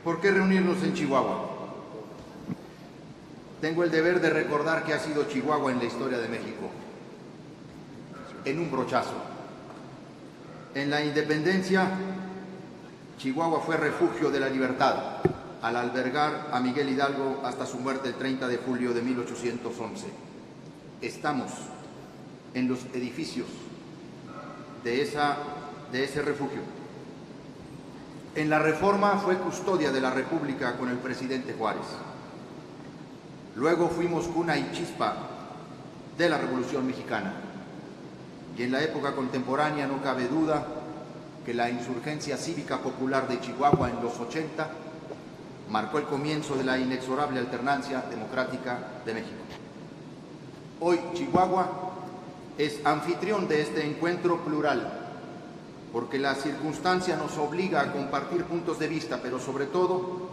¿Por qué reunirnos en Chihuahua? Tengo el deber de recordar que ha sido Chihuahua en la historia de México, en un brochazo. En la independencia, Chihuahua fue refugio de la libertad, al albergar a Miguel Hidalgo hasta su muerte el 30 de julio de 1811. Estamos en los edificios de ese refugio. En la Reforma fue custodia de la República con el presidente Juárez. Luego fuimos cuna y chispa de la Revolución Mexicana. Y en la época contemporánea no cabe duda que la insurgencia cívica popular de Chihuahua en los 80 marcó el comienzo de la inexorable alternancia democrática de México. Hoy Chihuahua es anfitrión de este encuentro plural, porque la circunstancia nos obliga a compartir puntos de vista, pero sobre todo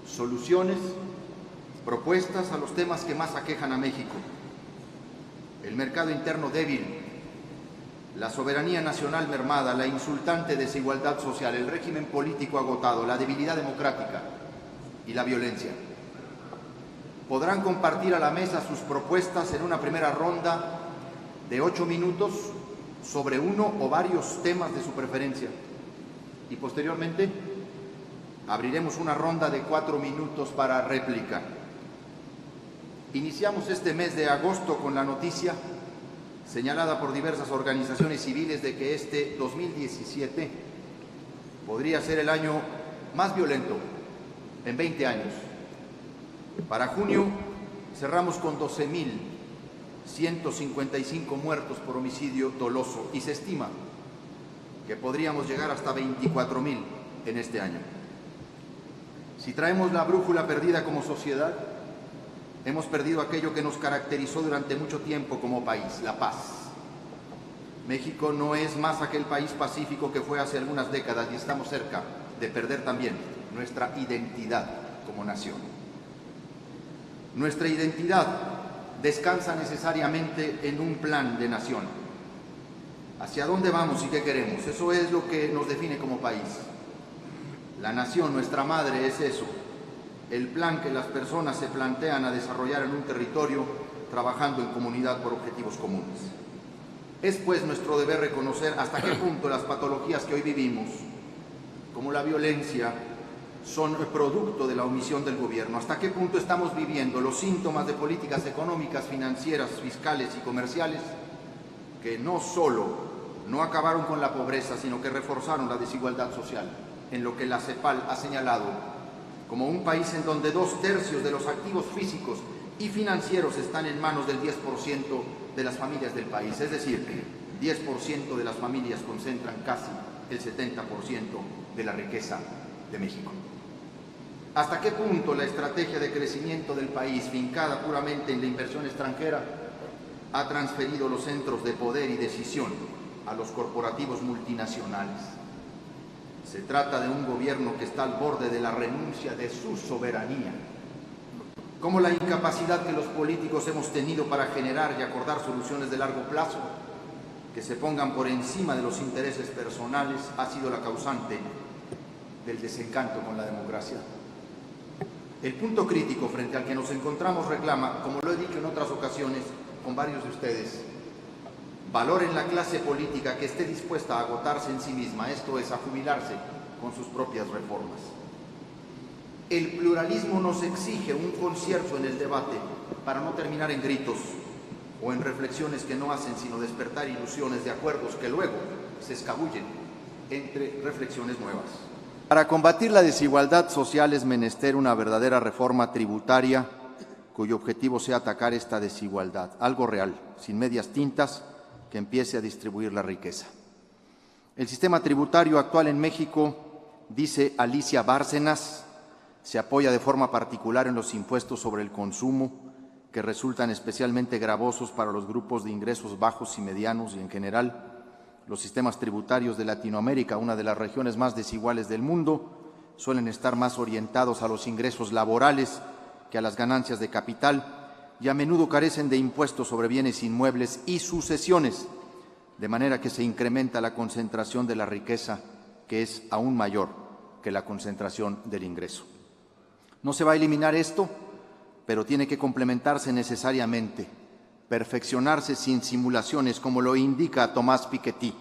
soluciones, propuestas a los temas que más aquejan a México. El mercado interno débil, la soberanía nacional mermada, la insultante desigualdad social, el régimen político agotado, la debilidad democrática y la violencia. Podrán compartir a la mesa sus propuestas en una primera ronda de 8 minutos sobre uno o varios temas de su preferencia. Y posteriormente abriremos una ronda de 4 minutos para réplica. Iniciamos este mes de agosto con la noticia señalada por diversas organizaciones civiles de que este 2017 podría ser el año más violento en 20 años. Para junio cerramos con 12.155 muertos por homicidio doloso y se estima que podríamos llegar hasta 24.000 en este año. Si traemos la brújula perdida como sociedad, hemos perdido aquello que nos caracterizó durante mucho tiempo como país, la paz. México no es más aquel país pacífico que fue hace algunas décadas y estamos cerca de perder también nuestra identidad como nación. Nuestra identidad descansa necesariamente en un plan de nación. ¿Hacia dónde vamos y qué queremos? Eso es lo que nos define como país. La nación, nuestra madre, es eso. El plan que las personas se plantean a desarrollar en un territorio trabajando en comunidad por objetivos comunes. Es pues nuestro deber reconocer hasta qué punto las patologías que hoy vivimos, como la violencia, son el producto de la omisión del gobierno, hasta qué punto estamos viviendo los síntomas de políticas económicas, financieras, fiscales y comerciales que no solo no acabaron con la pobreza, sino que reforzaron la desigualdad social, en lo que la CEPAL ha señalado como un país en donde 2/3 de los activos físicos y financieros están en manos del 10% de las familias del país, es decir, 10% de las familias concentran casi el 70% de la riqueza de México. ¿Hasta qué punto la estrategia de crecimiento del país, fincada puramente en la inversión extranjera, ha transferido los centros de poder y decisión a los corporativos multinacionales? Se trata de un gobierno que está al borde de la renuncia de su soberanía. Como la incapacidad que los políticos hemos tenido para generar y acordar soluciones de largo plazo que se pongan por encima de los intereses personales ha sido la causante del desencanto con la democracia. El punto crítico frente al que nos encontramos reclama, como lo he dicho en otras ocasiones con varios de ustedes, valor en la clase política que esté dispuesta a agotarse en sí misma, esto es, a jubilarse con sus propias reformas. El pluralismo nos exige un concierto en el debate para no terminar en gritos o en reflexiones que no hacen sino despertar ilusiones de acuerdos que luego se escabullen entre reflexiones nuevas. Para combatir la desigualdad social es menester una verdadera reforma tributaria cuyo objetivo sea atacar esta desigualdad, algo real, sin medias tintas, que empiece a distribuir la riqueza. El sistema tributario actual en México, dice Alicia Bárcenas, se apoya de forma particular en los impuestos sobre el consumo, que resultan especialmente gravosos para los grupos de ingresos bajos y medianos y en general. Los sistemas tributarios de Latinoamérica, una de las regiones más desiguales del mundo, suelen estar más orientados a los ingresos laborales que a las ganancias de capital y a menudo carecen de impuestos sobre bienes inmuebles y sucesiones, de manera que se incrementa la concentración de la riqueza, que es aún mayor que la concentración del ingreso. No se va a eliminar esto, pero tiene que complementarse necesariamente, perfeccionarse sin simulaciones, como lo indica Tomás Piketty,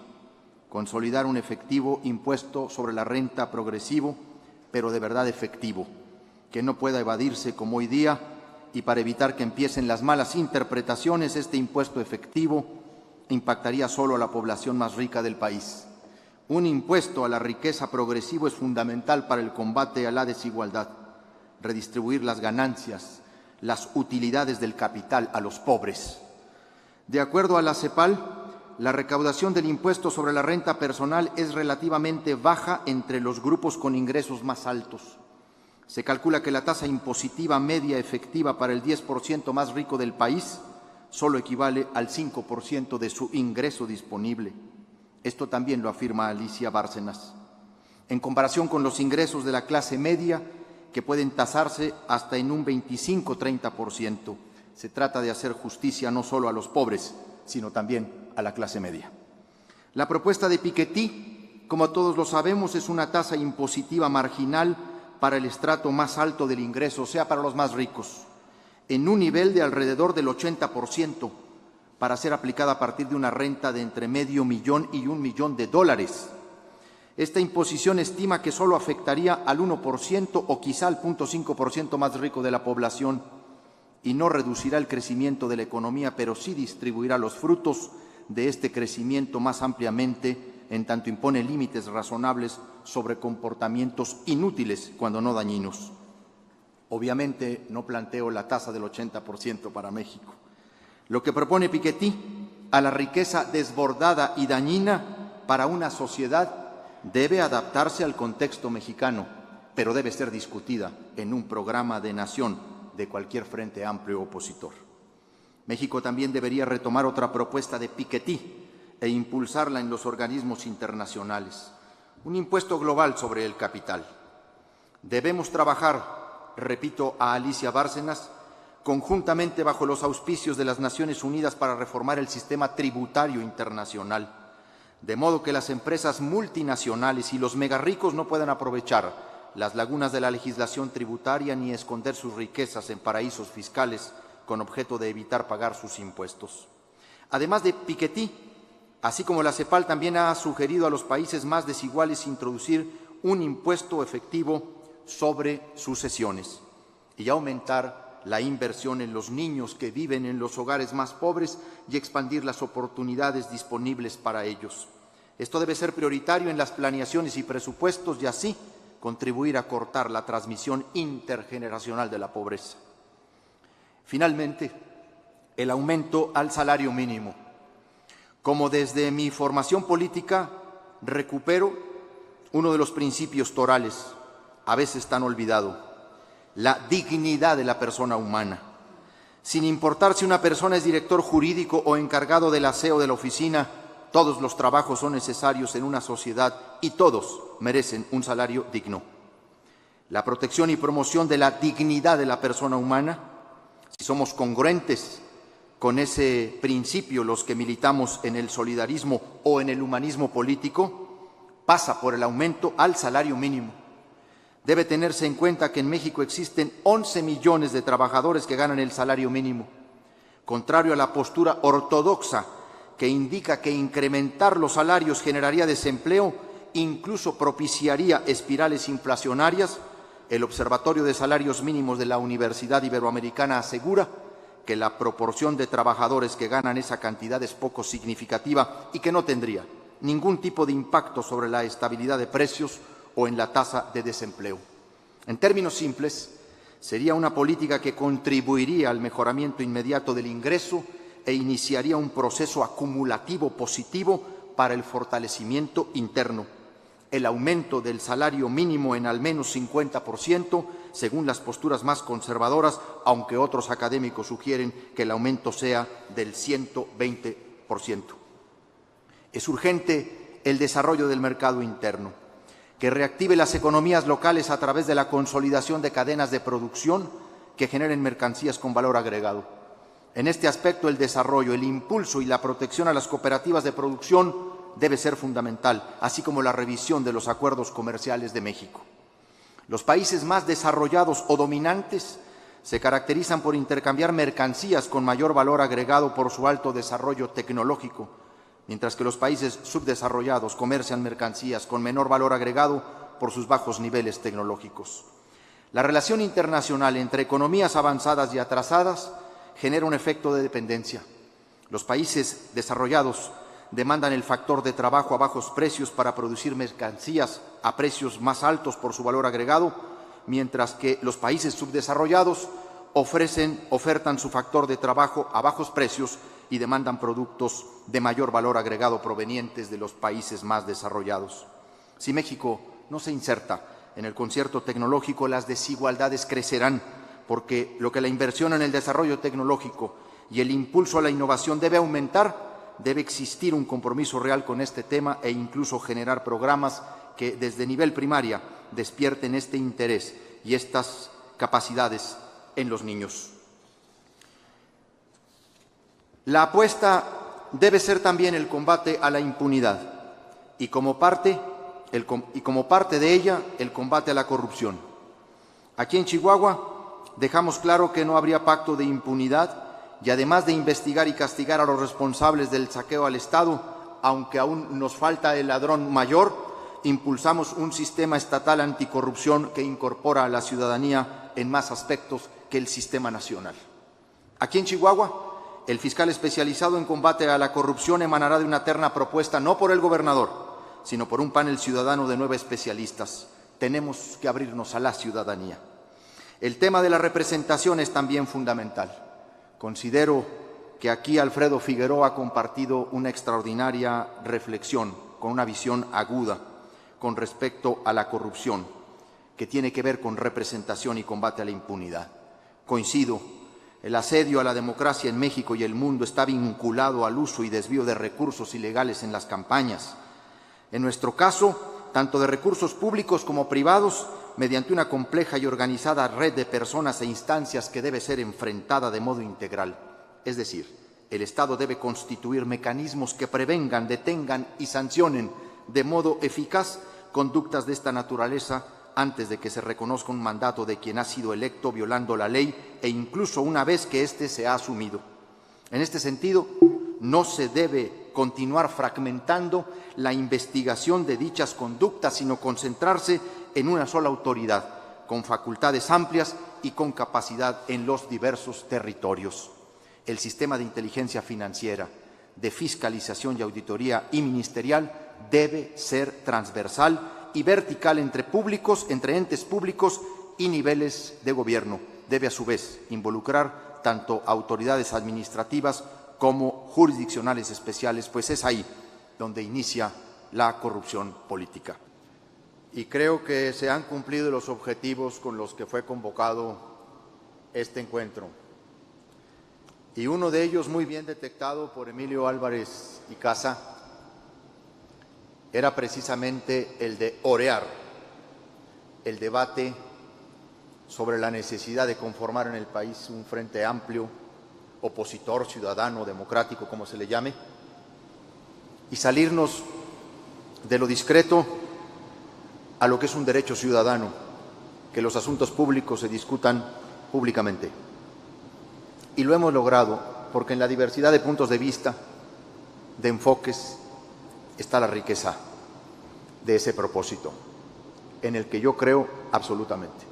consolidar un efectivo impuesto sobre la renta progresivo, pero de verdad efectivo, que no pueda evadirse como hoy día, y para evitar que empiecen las malas interpretaciones, este impuesto efectivo impactaría solo a la población más rica del país. Un impuesto a la riqueza progresivo es fundamental para el combate a la desigualdad, redistribuir las ganancias, las utilidades del capital a los pobres. De acuerdo a la CEPAL, la recaudación del impuesto sobre la renta personal es relativamente baja entre los grupos con ingresos más altos. Se calcula que la tasa impositiva media efectiva para el 10% más rico del país solo equivale al 5% de su ingreso disponible. Esto también lo afirma Alicia Bárcenas. En comparación con los ingresos de la clase media, que pueden tasarse hasta en un 25-30%, se trata de hacer justicia no solo a los pobres, sino también a la clase media. La propuesta de Piketty, como todos lo sabemos, es una tasa impositiva marginal para el estrato más alto del ingreso, o sea, para los más ricos, en un nivel de alrededor del 80%, para ser aplicada a partir de una renta de entre $500,000 y $1 millón. Esta imposición estima que solo afectaría al 1% o quizá al 0.5% más rico de la población y no reducirá el crecimiento de la economía, pero sí distribuirá los frutos de este crecimiento más ampliamente, en tanto impone límites razonables sobre comportamientos inútiles, cuando no dañinos. Obviamente no planteo la tasa del 80% para México. Lo que propone Piketty, a la riqueza desbordada y dañina para una sociedad, debe adaptarse al contexto mexicano, pero debe ser discutida en un programa de nación de cualquier frente amplio opositor. México también debería retomar otra propuesta de Piketty e impulsarla en los organismos internacionales, un impuesto global sobre el capital. Debemos trabajar, repito a Alicia Bárcenas, conjuntamente bajo los auspicios de las Naciones Unidas para reformar el sistema tributario internacional, de modo que las empresas multinacionales y los megarricos no puedan aprovechar las lagunas de la legislación tributaria ni esconder sus riquezas en paraísos fiscales con objeto de evitar pagar sus impuestos. Además de Piketty, así como la CEPAL también ha sugerido a los países más desiguales introducir un impuesto efectivo sobre sucesiones y aumentar la inversión en los niños que viven en los hogares más pobres y expandir las oportunidades disponibles para ellos. Esto debe ser prioritario en las planeaciones y presupuestos y así contribuir a cortar la transmisión intergeneracional de la pobreza. Finalmente, el aumento al salario mínimo. Como desde mi formación política recupero uno de los principios torales, a veces tan olvidado, la dignidad de la persona humana. Sin importar si una persona es director jurídico o encargado del aseo de la oficina, todos los trabajos son necesarios en una sociedad y todos merecen un salario digno. La protección y promoción de la dignidad de la persona humana, si somos congruentes con ese principio los que militamos en el solidarismo o en el humanismo político, pasa por el aumento al salario mínimo. Debe tenerse en cuenta que en México existen 11 millones de trabajadores que ganan el salario mínimo, contrario a la postura ortodoxa que indica que incrementar los salarios generaría desempleo, incluso propiciaría espirales inflacionarias. El Observatorio de Salarios Mínimos de la Universidad Iberoamericana asegura que la proporción de trabajadores que ganan esa cantidad es poco significativa y que no tendría ningún tipo de impacto sobre la estabilidad de precios o en la tasa de desempleo. En términos simples, sería una política que contribuiría al mejoramiento inmediato del ingreso e iniciaría un proceso acumulativo positivo para el fortalecimiento interno. El aumento del salario mínimo en al menos 50%, según las posturas más conservadoras, aunque otros académicos sugieren que el aumento sea del 120%. Es urgente el desarrollo del mercado interno, que reactive las economías locales a través de la consolidación de cadenas de producción que generen mercancías con valor agregado. En este aspecto, el desarrollo, el impulso y la protección a las cooperativas de producción debe ser fundamental, así como la revisión de los acuerdos comerciales de México. Los países más desarrollados o dominantes se caracterizan por intercambiar mercancías con mayor valor agregado por su alto desarrollo tecnológico, mientras que los países subdesarrollados comercian mercancías con menor valor agregado por sus bajos niveles tecnológicos. La relación internacional entre economías avanzadas y atrasadas genera un efecto de dependencia. Los países desarrollados demandan el factor de trabajo a bajos precios para producir mercancías a precios más altos por su valor agregado, mientras que los países subdesarrollados ofertan su factor de trabajo a bajos precios y demandan productos de mayor valor agregado provenientes de los países más desarrollados. Si México no se inserta en el concierto tecnológico, las desigualdades crecerán, porque lo que la inversión en el desarrollo tecnológico y el impulso a la innovación debe aumentar, debe existir un compromiso real con este tema e incluso generar programas que desde nivel primaria despierten este interés y estas capacidades en los niños. La apuesta debe ser también el combate a la impunidad y como parte de ella el combate a la corrupción. Aquí en Chihuahua dejamos claro que no habría pacto de impunidad y además de investigar y castigar a los responsables del saqueo al Estado, aunque aún nos falta el ladrón mayor, impulsamos un sistema estatal anticorrupción que incorpora a la ciudadanía en más aspectos que el sistema nacional. Aquí en Chihuahua, el fiscal especializado en combate a la corrupción emanará de una terna propuesta no por el gobernador, sino por un panel ciudadano de 9 especialistas. Tenemos que abrirnos a la ciudadanía. El tema de la representación es también fundamental. Considero que aquí Alfredo Figueroa ha compartido una extraordinaria reflexión con una visión aguda con respecto a la corrupción, que tiene que ver con representación y combate a la impunidad. Coincido, el asedio a la democracia en México y el mundo está vinculado al uso y desvío de recursos ilegales en las campañas. En nuestro caso, tanto de recursos públicos como privados, mediante una compleja y organizada red de personas e instancias que debe ser enfrentada de modo integral. Es decir, el Estado debe constituir mecanismos que prevengan, detengan y sancionen de modo eficaz conductas de esta naturaleza antes de que se reconozca un mandato de quien ha sido electo violando la ley e incluso una vez que éste se ha asumido. En este sentido, no se debe continuar fragmentando la investigación de dichas conductas, sino concentrarse en una sola autoridad, con facultades amplias y con capacidad en los diversos territorios. El sistema de inteligencia financiera, de fiscalización y auditoría y ministerial debe ser transversal y vertical entre entes públicos y niveles de gobierno. Debe, a su vez, involucrar tanto autoridades administrativas como jurisdiccionales especiales, pues es ahí donde inicia la corrupción política. Y creo que se han cumplido los objetivos con los que fue convocado este encuentro. Y uno de ellos, muy bien detectado por Emilio Álvarez y Casa, era precisamente el de orear el debate sobre la necesidad de conformar en el país un frente amplio, opositor, ciudadano, democrático, como se le llame, y salirnos de lo discreto a lo que es un derecho ciudadano, que los asuntos públicos se discutan públicamente. Y lo hemos logrado porque en la diversidad de puntos de vista, de enfoques, está la riqueza de ese propósito, en el que yo creo absolutamente.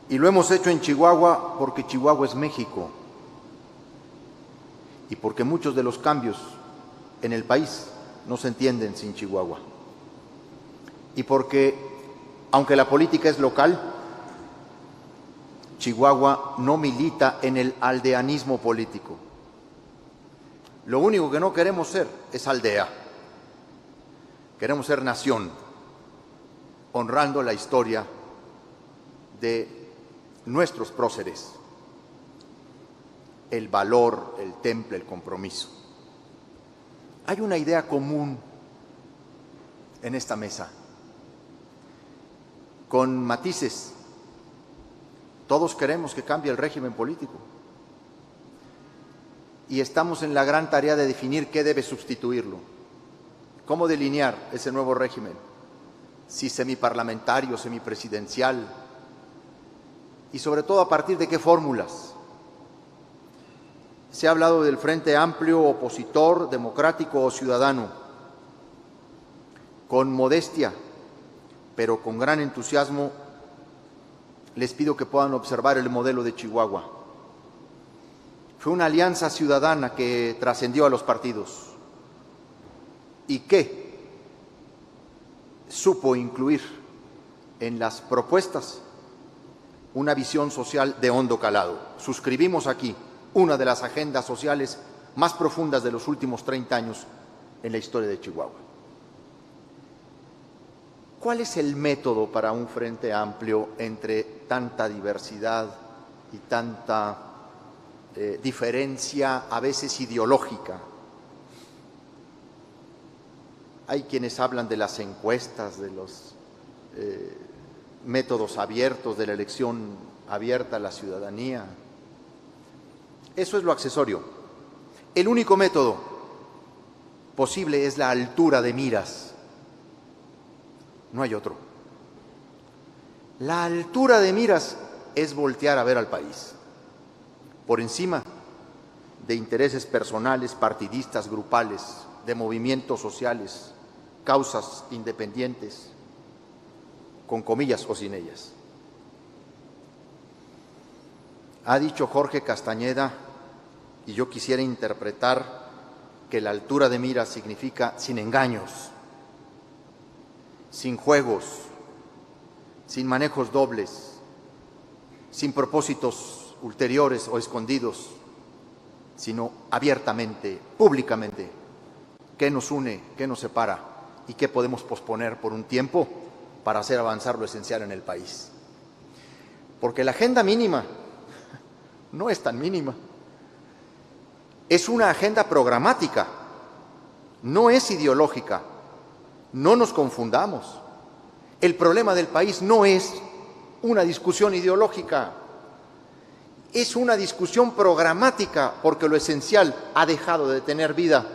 Y lo hemos hecho en Chihuahua porque Chihuahua es México y porque muchos de los cambios en el país no se entienden sin Chihuahua. Y porque, aunque la política es local, Chihuahua no milita en el aldeanismo político. Lo único que no queremos ser es aldea. Queremos ser nación, honrando la historia de nuestros próceres, el valor, el temple, el compromiso. Hay una idea común en esta mesa, con matices. Todos queremos que cambie el régimen político y estamos en la gran tarea de definir qué debe sustituirlo, cómo delinear ese nuevo régimen, si semiparlamentario, semipresidencial, y sobre todo a partir de qué fórmulas. Se ha hablado del Frente Amplio, opositor, democrático o ciudadano. Con modestia, pero con gran entusiasmo, les pido que puedan observar el modelo de Chihuahua. Fue una alianza ciudadana que trascendió a los partidos y que supo incluir en las propuestas una visión social de hondo calado. Suscribimos aquí una de las agendas sociales más profundas de los últimos 30 años en la historia de Chihuahua. ¿Cuál es el método para un frente amplio entre tanta diversidad y tanta diferencia, a veces ideológica? Hay quienes hablan de las encuestas, de los métodos abiertos, de la elección abierta a la ciudadanía. Eso es lo accesorio. El único método posible es la altura de miras. No hay otro. La altura de miras es voltear a ver al país, por encima de intereses personales, partidistas, grupales, de movimientos sociales, causas independientes, con comillas o sin ellas. Ha dicho Jorge Castañeda, y yo quisiera interpretar que la altura de miras significa sin engaños, sin juegos, sin manejos dobles, sin propósitos ulteriores o escondidos, sino abiertamente, públicamente, qué nos une, qué nos separa y qué podemos posponer por un tiempo para hacer avanzar lo esencial en el país. Porque la agenda mínima no es tan mínima. Es una agenda programática, no es ideológica. No nos confundamos. El problema del país no es una discusión ideológica, es una discusión programática, porque lo esencial ha dejado de tener vida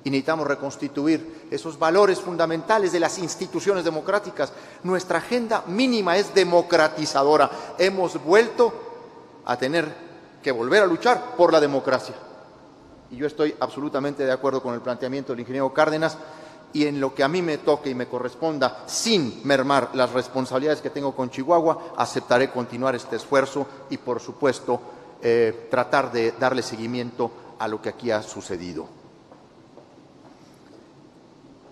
y necesitamos reconstituir esos valores fundamentales de las instituciones democráticas. Nuestra agenda mínima es democratizadora. Hemos vuelto a tener que volver a luchar por la democracia. Y yo estoy absolutamente de acuerdo con el planteamiento del ingeniero Cárdenas, y en lo que a mí me toque y me corresponda, sin mermar las responsabilidades que tengo con Chihuahua, aceptaré continuar este esfuerzo y, por supuesto, tratar de darle seguimiento a lo que aquí ha sucedido.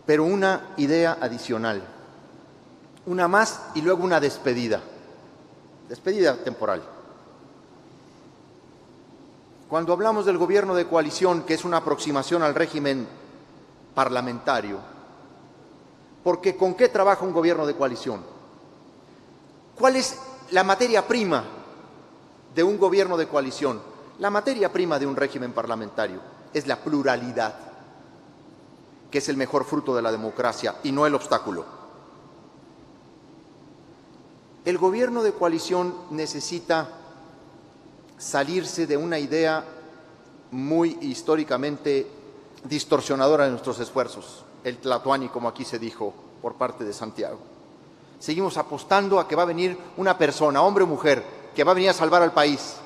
Pero una idea adicional, una más y luego una despedida temporal. Cuando hablamos del gobierno de coalición, que es una aproximación al régimen parlamentario, porque ¿con qué trabaja un gobierno de coalición? ¿Cuál es la materia prima de un gobierno de coalición? La materia prima de un régimen parlamentario es la pluralidad, que es el mejor fruto de la democracia y no el obstáculo. El gobierno de coalición necesita salirse de una idea muy históricamente distorsionadora de nuestros esfuerzos, el tlatoani, como aquí se dijo por parte de Santiago. Seguimos apostando a que va a venir una persona, hombre o mujer, que va a venir a salvar al país.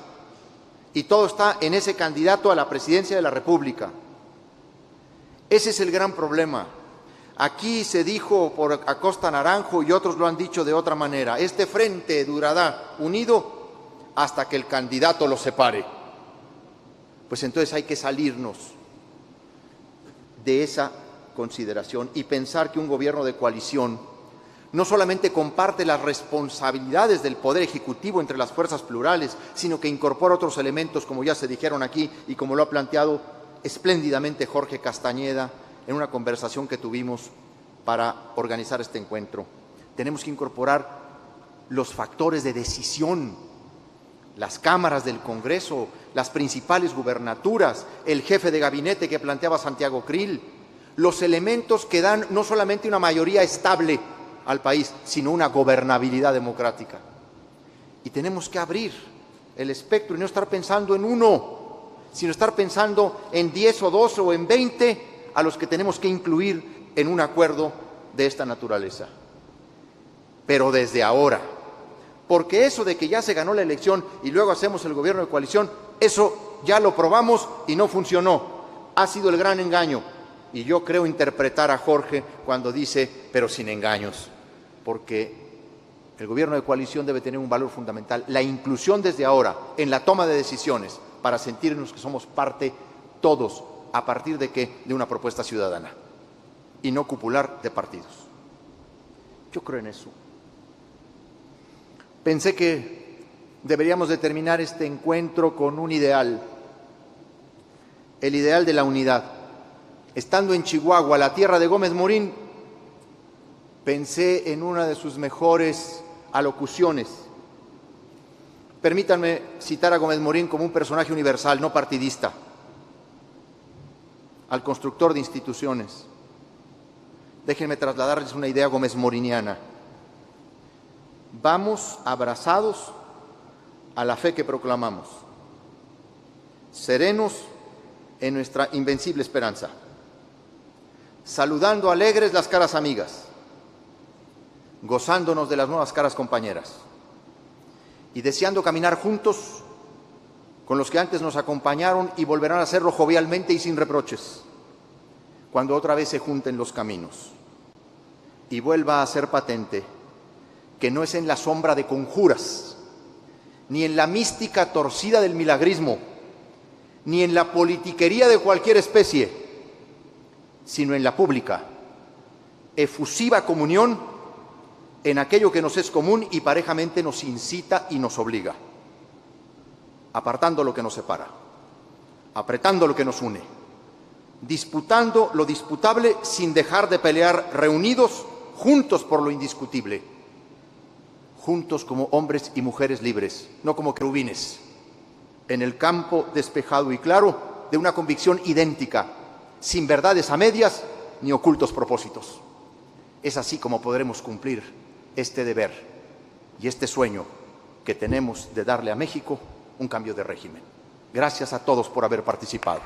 Y todo está en ese candidato a la presidencia de la República. Ese es el gran problema. Aquí se dijo por Acosta Naranjo y otros lo han dicho de otra manera: este frente durará unido hasta que el candidato lo separe. Pues entonces hay que salirnos de esa consideración y pensar que un gobierno de coalición no solamente comparte las responsabilidades del Poder Ejecutivo entre las fuerzas plurales, sino que incorpora otros elementos, como ya se dijeron aquí y como lo ha planteado espléndidamente Jorge Castañeda en una conversación que tuvimos para organizar este encuentro. Tenemos que incorporar los factores de decisión, las cámaras del Congreso, las principales gubernaturas, el jefe de gabinete que planteaba Santiago Krill, los elementos que dan no solamente una mayoría estable al país, sino una gobernabilidad democrática. Y tenemos que abrir el espectro y no estar pensando en uno, sino estar pensando en 10 o 12 o en 20 a los que tenemos que incluir en un acuerdo de esta naturaleza. pero desde ahora. Porque eso de que ya se ganó la elección y luego hacemos el gobierno de coalición, eso ya lo probamos y no funcionó. Ha sido el gran engaño. Y yo creo interpretar a Jorge cuando dice, pero sin engaños, porque el gobierno de coalición debe tener un valor fundamental, la inclusión desde ahora en la toma de decisiones para sentirnos que somos parte todos, ¿a partir de qué? De una propuesta ciudadana y no cupular de partidos. Yo creo en eso. Pensé que deberíamos de terminar este encuentro con un ideal, el ideal de la unidad. Estando en Chihuahua, la tierra de Gómez Morín, pensé en una de sus mejores alocuciones. Permítanme citar a Gómez Morín como un personaje universal, no partidista, al constructor de instituciones. Déjenme trasladarles una idea gómez-moriniana. Vamos abrazados a la fe que proclamamos, serenos en nuestra invencible esperanza, saludando alegres las caras amigas, gozándonos de las nuevas caras compañeras y deseando caminar juntos con los que antes nos acompañaron y volverán a hacerlo jovialmente y sin reproches, cuando otra vez se junten los caminos y vuelva a ser patente que no es en la sombra de conjuras, ni en la mística torcida del milagrismo, ni en la politiquería de cualquier especie, sino en la pública, efusiva comunión en aquello que nos es común y parejamente nos incita y nos obliga, apartando lo que nos separa, apretando lo que nos une, disputando lo disputable sin dejar de pelear reunidos, juntos por lo indiscutible, juntos como hombres y mujeres libres, no como querubines, en el campo despejado y claro de una convicción idéntica, sin verdades a medias ni ocultos propósitos. Es así como podremos cumplir este deber y este sueño que tenemos de darle a México un cambio de régimen. Gracias a todos por haber participado.